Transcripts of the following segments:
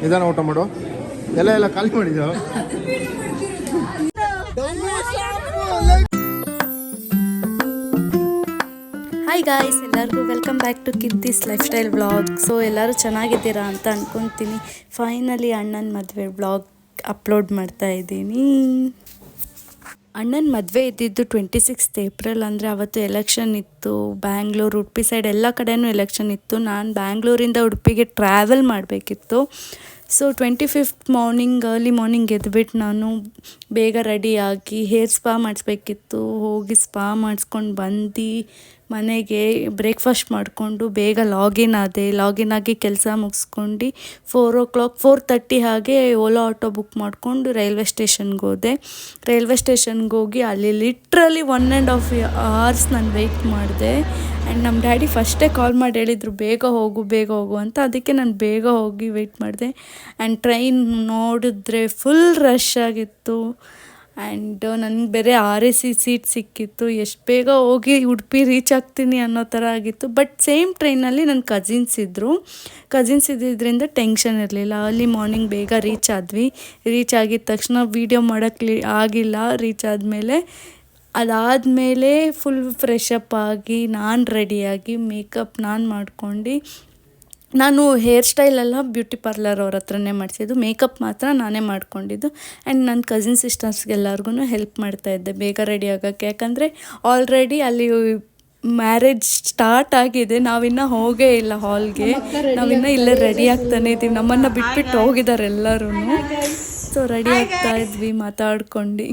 ನಿಧಾನ ಊಟ ಮಾಡು. ಎಲ್ಲ ಖಾಲಿ ಮಾಡಿದ್ಯೋ. ಹಾಯ್ ಗಾಯ್ಸ್, ಎಲ್ಲರಿಗೂ welcome back to Keerthi's lifestyle vlog. So ಎಲ್ಲರೂ ಚೆನ್ನಾಗಿದ್ದೀರಾ ಅಂತ ಅಂದ್ಕೊತೀನಿ. ಫೈನಲಿ ಅಣ್ಣನ ಮದುವೆ ವ್ಲಾಗ್ ಅಪ್ಲೋಡ್ ಮಾಡ್ತಾ ಇದ್ದೀನಿ. ಅಣ್ಣನ ಮದುವೆ ಇದ್ದಿದ್ದು 26th ಏಪ್ರಿಲ್, ಅಂದರೆ ಅವತ್ತು ಎಲೆಕ್ಷನ್ ಇತ್ತು. ಬ್ಯಾಂಗ್ಳೂರು, ಉಡುಪಿ ಸೈಡ್ ಎಲ್ಲ ಕಡೆಯೂ ಎಲೆಕ್ಷನ್ ಇತ್ತು. ನಾನು ಬ್ಯಾಂಗ್ಳೂರಿಂದ ಉಡುಪಿಗೆ ಟ್ರಾವೆಲ್ ಮಾಡಬೇಕಿತ್ತು. So 25th morning, early morning ಎದ್ಬಿಟ್ಟು ನಾನು ಬೇಗ ರೆಡಿಯಾಗಿ ಹೇರ್ ಸ್ಪಾ ಮಾಡಿಸ್ಬೇಕಿತ್ತು. ಹೋಗಿ ಸ್ಪಾ ಮಾಡಿಸ್ಕೊಂಡು ಬಂದು ಮನೆಗೆ ಬ್ರೇಕ್ಫಾಸ್ಟ್ ಮಾಡಿಕೊಂಡು ಬೇಗ ಲಾಗಿನ್ ಆಗಿ ಕೆಲಸ ಮುಗಿಸ್ಕೊಂಡು 4:30 ಹಾಗೆ ಓಲಾ ಆಟೋ ಬುಕ್ ಮಾಡಿಕೊಂಡು ರೈಲ್ವೆ ಸ್ಟೇಷನ್ಗೆ ಹೋದೆ. ರೈಲ್ವೆ ಸ್ಟೇಷನ್ಗೆ ಹೋಗಿ ಅಲ್ಲಿ ಲಿಟ್ರಲಿ 1.5 hours ನಾನು ವೆಯ್ಟ್ ಮಾಡಿದೆ. ಆ್ಯಂಡ್ ನಮ್ಮ ಡ್ಯಾಡಿ ಫಸ್ಟೇ ಕಾಲ್ ಮಾಡಿ ಹೇಳಿದರು ಬೇಗ ಹೋಗು ಅಂತ. ಅದಕ್ಕೆ ನಾನು ಬೇಗ ಹೋಗಿ ವೆಯ್ಟ್ ಮಾಡಿದೆ. ಆ್ಯಂಡ್ ಟ್ರೈನ್ ನೋಡಿದ್ರೆ ಫುಲ್ ರಶ್ ಆಗಿತ್ತು. ಆ್ಯಂಡ್ ನನಗೆ ಬೇರೆ RAC ಸೀಟ್ ಸಿಕ್ಕಿತ್ತು. ಎಷ್ಟು ಬೇಗ ಹೋಗಿ ಉಡುಪಿ ರೀಚ್ ಆಗ್ತೀನಿ ಅನ್ನೋ ಥರ ಆಗಿತ್ತು. ಬಟ್ ಸೇಮ್ ಟ್ರೈನಲ್ಲಿ ನನ್ನ ಕಸಿನ್ಸ್ ಇದ್ದಿದ್ದರಿಂದ ಟೆನ್ಷನ್ ಇರಲಿಲ್ಲ. ಅರ್ಲಿ ಮಾರ್ನಿಂಗ್ ಬೇಗ ರೀಚ್ ಆಗಿದ ತಕ್ಷಣ ವೀಡಿಯೋ ಮಾಡೋಕ್ಕೆ ಆಗಿಲ್ಲ. ರೀಚ್ ಅದಾದಮೇಲೆ ಫುಲ್ ಫ್ರೆಶಪ್ ಆಗಿ ನಾನು ರೆಡಿಯಾಗಿ ಮೇಕಪ್ ನಾನು ಮಾಡ್ಕೊಂಡು, ನಾನು ಹೇರ್ ಸ್ಟೈಲೆಲ್ಲ ಬ್ಯೂಟಿ ಪಾರ್ಲರ್ ಅವ್ರ ಹತ್ರನೇ ಮಾಡಿಸಿದ್ದು. ಮೇಕಪ್ ಮಾತ್ರ ನಾನೇ ಮಾಡ್ಕೊಂಡಿದ್ದು. ಆ್ಯಂಡ್ ನನ್ನ ಕಸಿನ್ ಸಿಸ್ಟರ್ಸ್ಗೆಲ್ಲರಿಗೂ ಹೆಲ್ಪ್ ಮಾಡ್ತಾಯಿದ್ದೆ ಬೇಗ ರೆಡಿ ಆಗೋಕ್ಕೆ. ಯಾಕಂದರೆ ಆಲ್ರೆಡಿ ಅಲ್ಲಿ ಮ್ಯಾರೇಜ್ ಸ್ಟಾರ್ಟ್ ಆಗಿದೆ, ನಾವಿನ್ನೂ ಹೋಗೇ ಇಲ್ಲ ಹಾಲ್ಗೆ. ನಾವಿನ್ನೂ ಇಲ್ಲೇ ರೆಡಿ ಆಗ್ತಾನೆ ಇದ್ದೀವಿ. ನಮ್ಮನ್ನು ಬಿಟ್ಬಿಟ್ಟು ಹೋಗಿದ್ದಾರೆ ಎಲ್ಲರೂ. ಸೊ ರೆಡಿ ಆಗ್ತಾ ಇದ್ವಿ ಮಾತಾಡ್ಕೊಂಡು.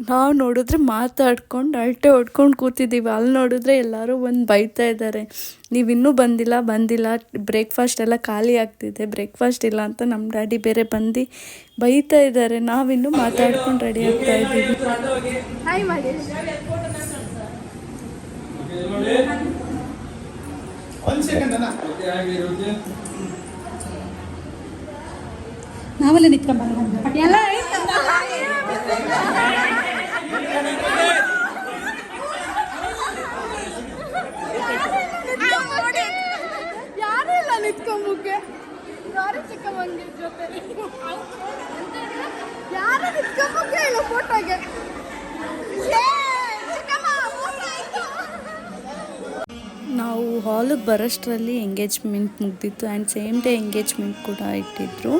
ನಾವು ನೋಡಿದ್ರೆ ಮಾತಾಡ್ಕೊಂಡು ಅಳಟೆ ಹೊಡ್ಕೊಂಡು ಕೂತಿದ್ದೀವಿ. ಅಲ್ಲಿ ನೋಡಿದ್ರೆ ಎಲ್ಲರೂ ಬಂದು ಬೈತಾ ಇದ್ದಾರೆ, ನೀವಿನ್ನೂ ಬಂದಿಲ್ಲ, ಬ್ರೇಕ್ಫಾಸ್ಟ್ ಎಲ್ಲ ಖಾಲಿ ಆಗ್ತಿದೆ, ಬ್ರೇಕ್ಫಾಸ್ಟ್ ಇಲ್ಲ ಅಂತ ನಮ್ಮ ಡ್ಯಾಡಿ ಬೇರೆ ಬಂದು ಬೈತಾ ಇದ್ದಾರೆ. ನಾವಿನ್ನೂ ಮಾತಾಡ್ಕೊಂಡು ರೆಡಿ ಆಗ್ತಾ ಇದ್ದೀವಿ. ನಾವೆಲ್ಲ ನಿಂತ್ಕೊಂಡ್ಬಲ್ಲ ಯಾರೆಲ್ಲ ನಿಂತ್ಕೊಂಬುಕ್ಕೆ ಯಾರು ಚಿಕ್ಕಮ್ಮಂಗೆ ಜೊತೆ ಯಾರು ನಿಂತ್ಕೊಂಬುಕ್ಕೆ ಇಲ್ಲ ಫೋಟೋಗೆ. ನಾವು ಹಾಲಿಗೆ ಬರೋಷ್ಟರಲ್ಲಿ ಎಂಗೇಜ್ಮೆಂಟ್ ಮುಗ್ದಿತ್ತು. ಆ್ಯಂಡ್ ಸೇಮ್ ಡೇ ಎಂಗೇಜ್ಮೆಂಟ್ ಕೂಡ ಇಟ್ಟಿದ್ರು.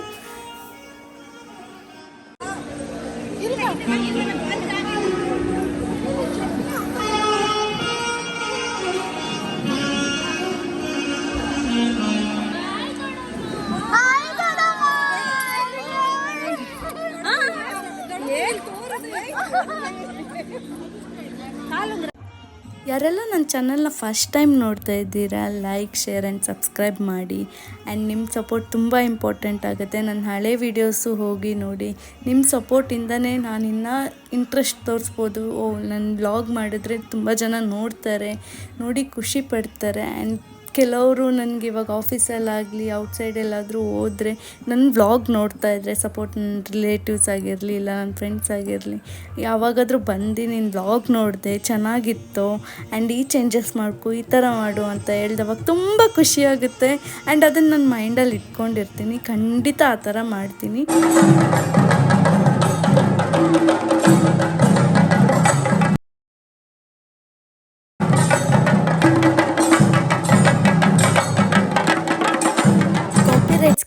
ಯಾರೆಲ್ಲ ನನ್ನ ಚಾನಲ್ನ ಫಸ್ಟ್ ಟೈಮ್ ನೋಡ್ತಾ ಇದ್ದೀರಾ, ಲೈಕ್, ಶೇರ್ ಆ್ಯಂಡ್ ಸಬ್ಸ್ಕ್ರೈಬ್ ಮಾಡಿ. ಆ್ಯಂಡ್ ನಿಮ್ಮ ಸಪೋರ್ಟ್ ತುಂಬ ಇಂಪಾರ್ಟೆಂಟ್ ಆಗುತ್ತೆ. ನನ್ನ ಹಳೆ ವೀಡಿಯೋಸು ಹೋಗಿ ನೋಡಿ. ನಿಮ್ಮ ಸಪೋರ್ಟಿಂದನೇ ನಾನು ಇನ್ನೂ ಇಂಟ್ರೆಸ್ಟ್ ತೋರಿಸ್ಬೋದು. ನನ್ನ ವ್ಲಾಗ್ ಮಾಡಿದ್ರೆ ತುಂಬ ಜನ ನೋಡ್ತಾರೆ, ನೋಡಿ ಖುಷಿ ಪಡ್ತಾರೆ. ಆ್ಯಂಡ್ ಕೆಲವರು ನನಗೆ ಇವಾಗ ಆಫೀಸಲ್ಲಾಗಲಿ ಔಟ್ಸೈಡ್ ಎಲ್ಲಾದರೂ ಹೋದರೆ ನನ್ನ ವ್ಲಾಗ್ ನೋಡ್ತಾ ಇದ್ದರೆ, ಸಪೋರ್ಟ್ ನನ್ನ ರಿಲೇಟಿವ್ಸ್ ಆಗಿರಲಿ ಇಲ್ಲ ನನ್ನ ಫ್ರೆಂಡ್ಸ್ ಆಗಿರಲಿ, ಯಾವಾಗಾದರೂ ಬಂದು ನಿನ್ನ ವ್ಲಾಗ್ ನೋಡಿದೆ ಚೆನ್ನಾಗಿತ್ತು ಆ್ಯಂಡ್ ಈ ಚೇಂಜಸ್ ಮಾಡ್ಕೊ, ಈ ಥರ ಮಾಡು ಅಂತ ಹೇಳ್ದವಾಗ ತುಂಬ ಖುಷಿಯಾಗುತ್ತೆ. ಆ್ಯಂಡ್ ಅದನ್ನು ನನ್ನ ಮೈಂಡಲ್ಲಿ ಇಟ್ಕೊಂಡಿರ್ತೀನಿ. ಖಂಡಿತ ಆ ಥರ ಮಾಡ್ತೀನಿ.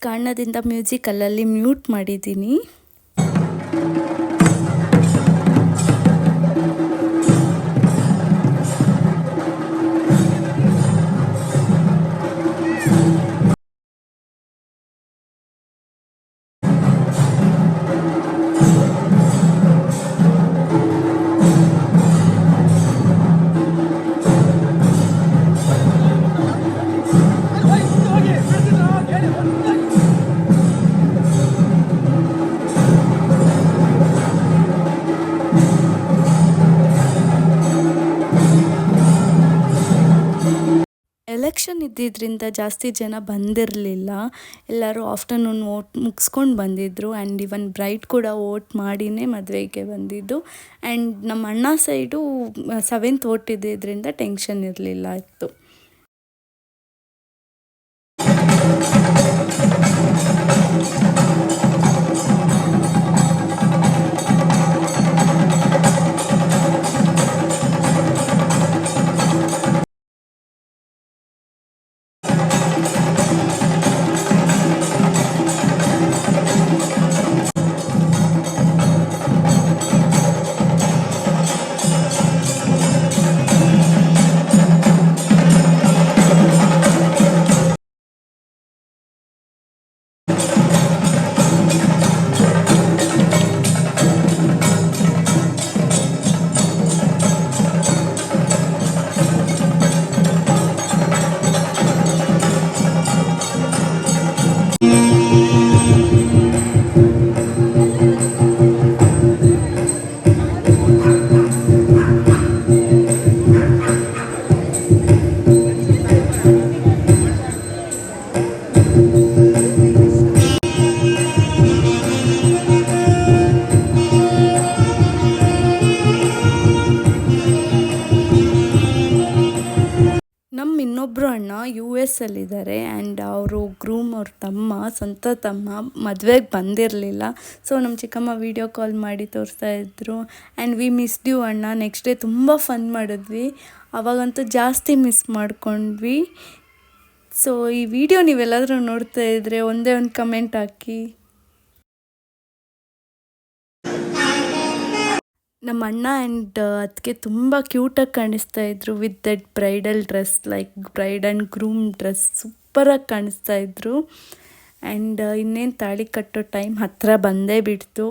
ಕಾರಣದಿಂದ ಮ್ಯೂಸಿಕಲ್ಲಲ್ಲಿ ಮ್ಯೂಟ್ ಮಾಡಿದ್ದೀನಿ. ಎಲೆಕ್ಷನ್ ಇದ್ದಿದ್ದರಿಂದ ಜಾಸ್ತಿ ಜನ ಬಂದಿರಲಿಲ್ಲ. ಎಲ್ಲರೂ ಆಫ್ಟರ್ನೂನ್ ವೋಟ್ ಮುಗಿಸ್ಕೊಂಡು ಬಂದಿದ್ದರು. ಆ್ಯಂಡ್ ಇವನ್ ಬ್ರೈಡ್ ಕೂಡ ವೋಟ್ ಮಾಡಿನೇ ಮದುವೆಗೆ ಬಂದಿದ್ದು. ಆ್ಯಂಡ್ ನಮ್ಮ ಅಣ್ಣ ಸೈಡು 7th ವೋಟ್ ಇದ್ದಿದ್ದರಿಂದ ಟೆನ್ಷನ್ ಇರಲಿಲ್ಲ ಇತ್ತು. ನಮ್ಮ ಇನ್ನೊಬ್ಬರು ಅಣ್ಣ ಯು ಎಸ್ ಅಲ್ಲಿದ್ದಾರೆ ಆ್ಯಂಡ್ ಅವರು ಗ್ರೂಮ್ ಅವ್ರ ತಮ್ಮ ಸ್ವಂತ ತಮ್ಮ ಮದುವೆಗೆ ಬಂದಿರಲಿಲ್ಲ. ಸೊ ನಮ್ಮ ಚಿಕ್ಕಮ್ಮ ವೀಡಿಯೋ ಕಾಲ್ ಮಾಡಿ ತೋರಿಸ್ತಾ ಇದ್ರು ಆ್ಯಂಡ್ ವಿ ಮಿಸ್ಡ್ ಯು ಅಣ್ಣ. ನೆಕ್ಸ್ಟ್ ಡೇ ತುಂಬ ಫನ್ ಮಾಡಿದ್ವಿ, ಅವಾಗಂತೂ ಜಾಸ್ತಿ ಮಿಸ್ ಮಾಡ್ಕೊಂಡ್ವಿ. ಸೊ ಈ ವಿಡಿಯೋ ನೀವೆಲ್ಲಾದರೂ ನೋಡ್ತಾ ಇದ್ದರೆ ಒಂದೇ ಒಂದು ಕಮೆಂಟ್ ಹಾಕಿ. ನಮ್ಮ ಅಣ್ಣ ಆ್ಯಂಡ್ ಅದಕ್ಕೆ ತುಂಬ ಕ್ಯೂಟಾಗಿ ಕಾಣಿಸ್ತಾ ಇದ್ರು with that bridal dress, like bride and groom dress ಸೂಪರಾಗಿ ಕಾಣಿಸ್ತಾ ಇದ್ರು. ಆ್ಯಂಡ್ ಇನ್ನೇನು ತಾಳಿ ಕಟ್ಟೋ ಟೈಮ್ ಹತ್ತಿರ ಬಂದೇ ಬಿಡ್ತು.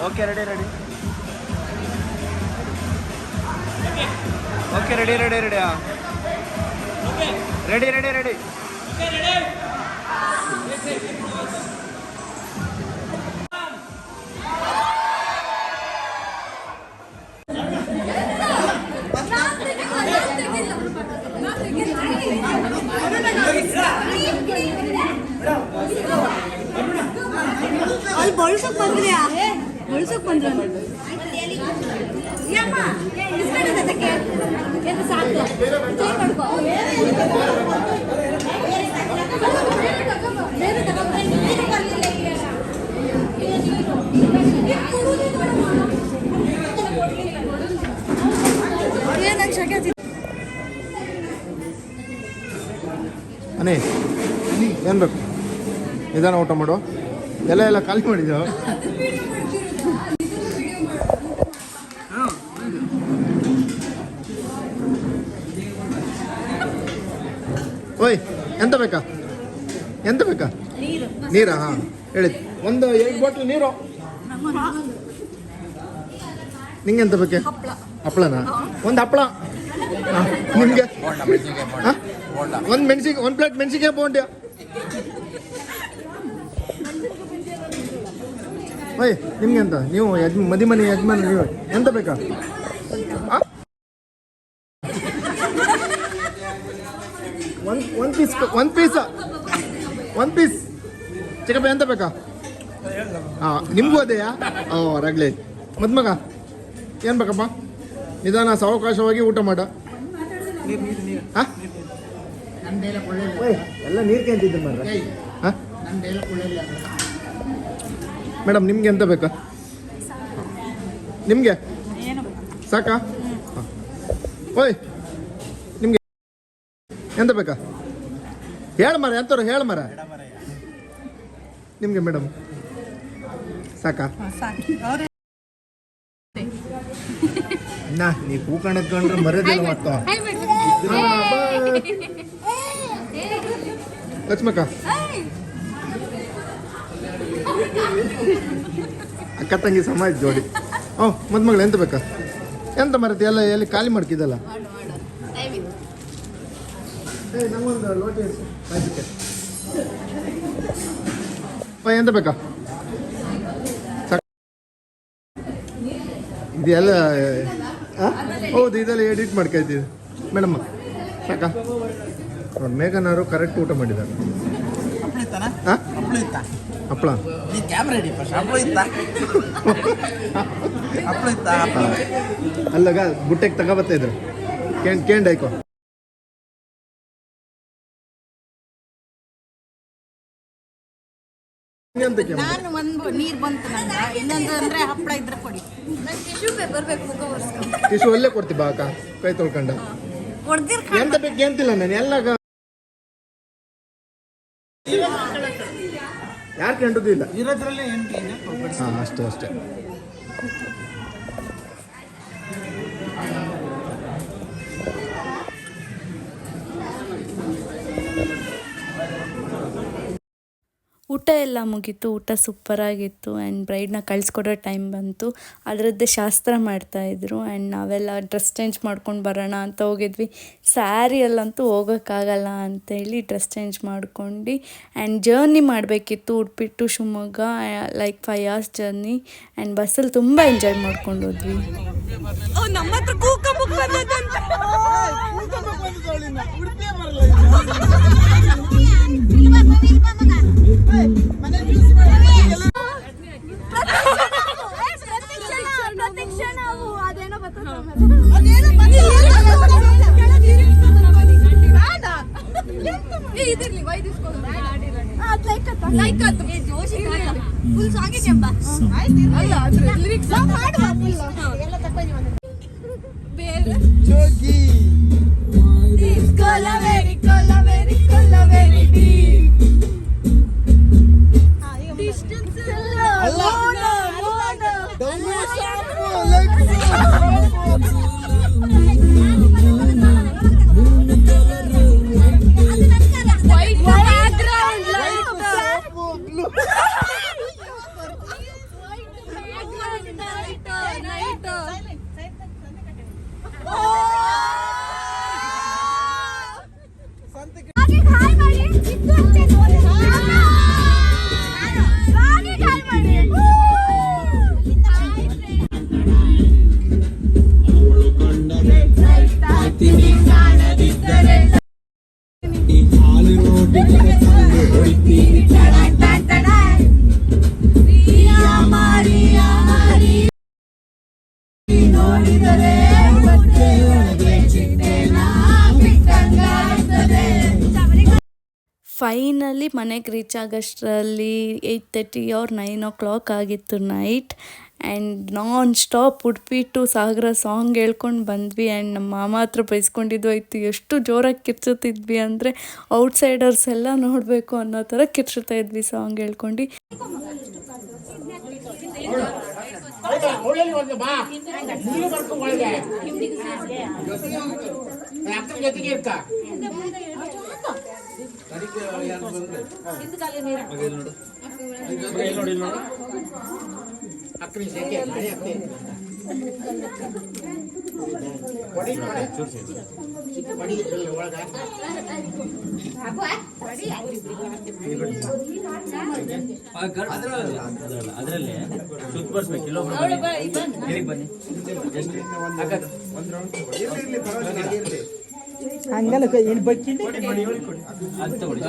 Okay ready ready okay ready ready ready ready ready ready ಅಲ್ಲಿ ಬಳಸಕ್ ಬಂದ್ರಿಯಾ ಬಳಸಕ್ ಬಂದ್ರ ಅನೇ ಏನು ಬೇಕು ನಿಧಾನ ಊಟ ಮಾಡು ಎಲ್ಲ ಖಾಲಿ ಮಾಡಿದ್ಯೋ ಓಯ್ ಎಂತ ಬೇಕಾ ನೀರಾ ಹಾಂ ಹೇಳಿ ಒಂದು 2 ಬಾಟ್ಲ್ ನೀರು ನಿಂಗೆ ಎಂತ ಬೇಕೆ ಹಪ್ಪಳನಾ ಒಂದು ಹಪ್ಪಳ ನಿಮಗೆ ಒಂದು ಪ್ಲೇಟ್ ಮೆಣಸಿಗೆ ಬೋಂಡ್ಯ ಓಯ್ ನಿಮ್ಗೆ ಎಂತ ನೀವು ಮನೆ ಯಜಮಾನ ನೀವು ಎಂತ ಬೇಕಾ ಒಂದು ಪೀಸ್ ಚಿಕ್ಕಪ್ಪ ಎಂತ ಬೇಕಾ ಹಾಂ ನಿಮಗೂ ಅದೇಯಾ ಓ ರಗ್ಲಿ ಮದ್ಮಗ ಏನು ಬೇಕಪ್ಪ ನಿಧಾನ ಸಾವಕಾಶವಾಗಿ ಊಟ ಮಾಡ ಹಾಂ ಎಲ್ಲ ನೀರು ಕೇಂತಿದ್ದೆ ಮಾರ್ರೆ ಹಾಂ ಮೇಡಮ್ ನಿಮ್ಗೆ ಎಂತ ಬೇಕಾ ನಿಮಗೆ ಸಾಕಾ ಓಯ್ ನಿಮಗೆ ಎಂತ ಬೇಕಾ ಹೇಳ ಮರ ನಿಮಗೆ ಮೇಡಮ್ ಸಾಕಾ ನಾ ನೀ ಕೂಕಣಕೊಂಡ್ರೆ ಮರ್ಯಾದಿಲ್ಲ ಮತ್ತ ಲಕ್ಷ್ಮಕ್ಕ ಅಕ್ಕ ತಂಗಿ ಸಮಾಜ ಜೋಡಿ ಮದ್ಮಗಳು ಎಂತ ಬೇಕಾ ಎಂತ ಮರತಿ ಎಲ್ಲ ಎಲ್ಲಿ ಖಾಲಿ ಮಾಡ್ಕಿದ್ದಲ್ಲ ನಮ್ಮೊಂದು ಲೋಟಿ ಎಂತ ಬೇಕಾ ಇದೆಲ್ಲ ಹೌದು ಇದೆಲ್ಲ ಎಡಿಟ್ ಮಾಡ್ಕೊಳ್ತೀವಿ ಮೇಡಮ್ ಸಾಕಾ ಮೇಘನವರು ಕರೆಕ್ಟ್ ಊಟ ಮಾಡಿದ್ದಾರೆ ಹಪ್ಪಳ ಅಲ್ಲಗ ಬುಟ್ಟೆಗೆ ತಗೋಬತ್ತಾ ಇದ್ರು ಕೇಂಡ್ ಆಯ್ಕೋ ನಾನು ಒಂದು ನೀರು ಬಂತು ನಂಗೆ ಇನ್ನೊಂದು ಅಂದ್ರೆ ಹಪ್ಪಳ ಇದ್ರೆ ಕೊಡಿ ಟಿಶ್ಯೂ ಪೇಪರ್ ಬೇಕು ಟಿಶ್ಯೂ ಅಲ್ಲೇ ಕೊಡ್ತೀವಿ ಬಾಕ ಕೈ ತೊಳ್ಕೊಂಡ ಎಂತ ಬೇಕು ಎಂತಿಲ್ಲ ನಾನು ಎಲ್ಲ ಯಾರು ಕಂಡುದು ಇಲ್ಲ ಹಾಂ ಅಷ್ಟೇ ಊಟ ಎಲ್ಲ ಮುಗೀತು. ಊಟ ಸೂಪರಾಗಿತ್ತು ಆ್ಯಂಡ್ ಬ್ರೈಡ್ನ ಕಳಿಸ್ಕೊಡೋ ಟೈಮ್ ಬಂತು. ಅದರದ್ದೇ ಶಾಸ್ತ್ರ ಮಾಡ್ತಾಯಿದ್ರು ಆ್ಯಂಡ್ ನಾವೆಲ್ಲ ಡ್ರೆಸ್ ಚೇಂಜ್ ಮಾಡ್ಕೊಂಡು ಬರೋಣ ಅಂತ ಹೋಗಿದ್ವಿ. ಸ್ಯಾರಿಯಲ್ಲಂತೂ ಹೋಗೋಕ್ಕಾಗಲ್ಲ ಅಂತೇಳಿ ಡ್ರೆಸ್ ಚೇಂಜ್ ಮಾಡ್ಕೊಂಡು ಆ್ಯಂಡ್ ಜರ್ನಿ ಮಾಡಬೇಕಿತ್ತು Udupi to Shivamogga, like 5 hours journey and ಬಸ್ಸಲ್ಲಿ ತುಂಬ ಎಂಜಾಯ್ ಮಾಡ್ಕೊಂಡು ಹೋದ್ವಿ. ನಮ್ಮ ಹತ್ರ ಫೈನಲಿ ಮನೆಗೆ ರೀಚ್ ಆಗೋಷ್ಟರಲ್ಲಿ 8:30 ಆರ್ 9 ಆಗಿತ್ತು night. And non stop Udupi to Sagara song ಹೇಳ್ಕೊಂಡು ಬಂದ್ವಿ. ಆ್ಯಂಡ್ ನಮ್ಮ ಮಾಮ ಹತ್ರ ಬೈಸ್ಕೊಂಡಿದ್ದು ಆಯಿತು. ಎಷ್ಟು ಜೋರಾಗಿ ಕಿರ್ಚುತ್ತಿದ್ವಿ ಅಂದರೆ ಔಟ್ಸೈಡರ್ಸ್ ಎಲ್ಲ ನೋಡಬೇಕು ಅನ್ನೋ ಥರ ಕಿರ್ಚುತ್ತಾ ಇದ್ವಿ ಸಾಂಗ್ ಹೇಳ್ಕೊಂಡು. ಅದರಲ್ಲಿ ಸುತ್ತರಿಸ್ಬೇಕು. ಇಲ್ಲೊಬ್ರು ಬನ್ನಿ ಹಂಗಲ್ಲ ಏನು ಬಕ್ಕಿಂದ ಅದು ತಗೊಳ್ಳಿ.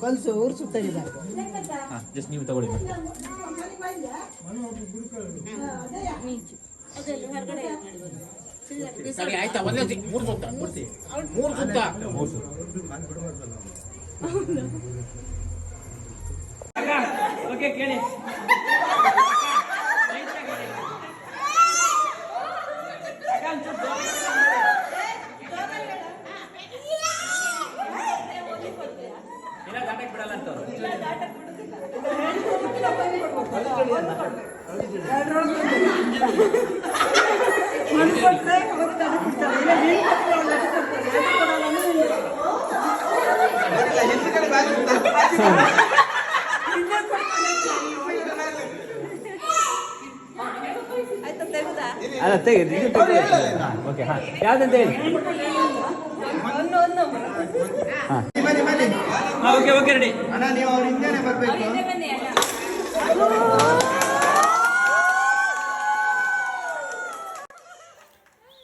ಕಲ್ಸು ಊರು ಸುತ್ತಾಗಿದ್ದಾರೆ. ಹಾಂ ಜಸ್ಟ್ ನೀವು ತಗೊಳ್ಳಿ. ಆಯ್ತಾ ಒಂದೇ ಮೂರು ಸುತ್ತ ಓಕೆ ಕೇಳಿ. ಇಲ್ಲ ದಾಟಕ್ಕೆ ಬಿಡಲ್ಲ ಅಂತವ್ರು. ಅಲ್ಲ ತೆಗಿ. ಓಕೆ ಹಾಂ ಯಾವ್ದಂತ ಹೇಳಿ. ಹಾಂ ಓಕೆ ಓಕೆ ರೆಡಿ. ಅಣ್ಣ ನೀವು ಅವ್ರ ಹಿಂದೆನೆ ಬರಬೇಕು.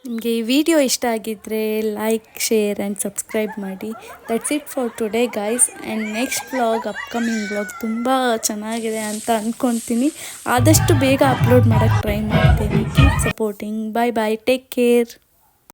ನಿಮಗೆ ಈ ವಿಡಿಯೋ ಇಷ್ಟ ಆಗಿದ್ದರೆ ಲೈಕ್, ಶೇರ್ ಆ್ಯಂಡ್ ಸಬ್ಸ್ಕ್ರೈಬ್ ಮಾಡಿ. That's it for today guys. And next vlog, upcoming vlog ತುಂಬ ಚೆನ್ನಾಗಿದೆ ಅಂತ ಅಂದ್ಕೊತೀನಿ. ಆದಷ್ಟು ಬೇಗ ಅಪ್ಲೋಡ್ ಮಾಡೋಕ್ಕೆ ಟ್ರೈ ಮಾಡ್ತೀನಿ. Keep supporting. Bye bye, take care.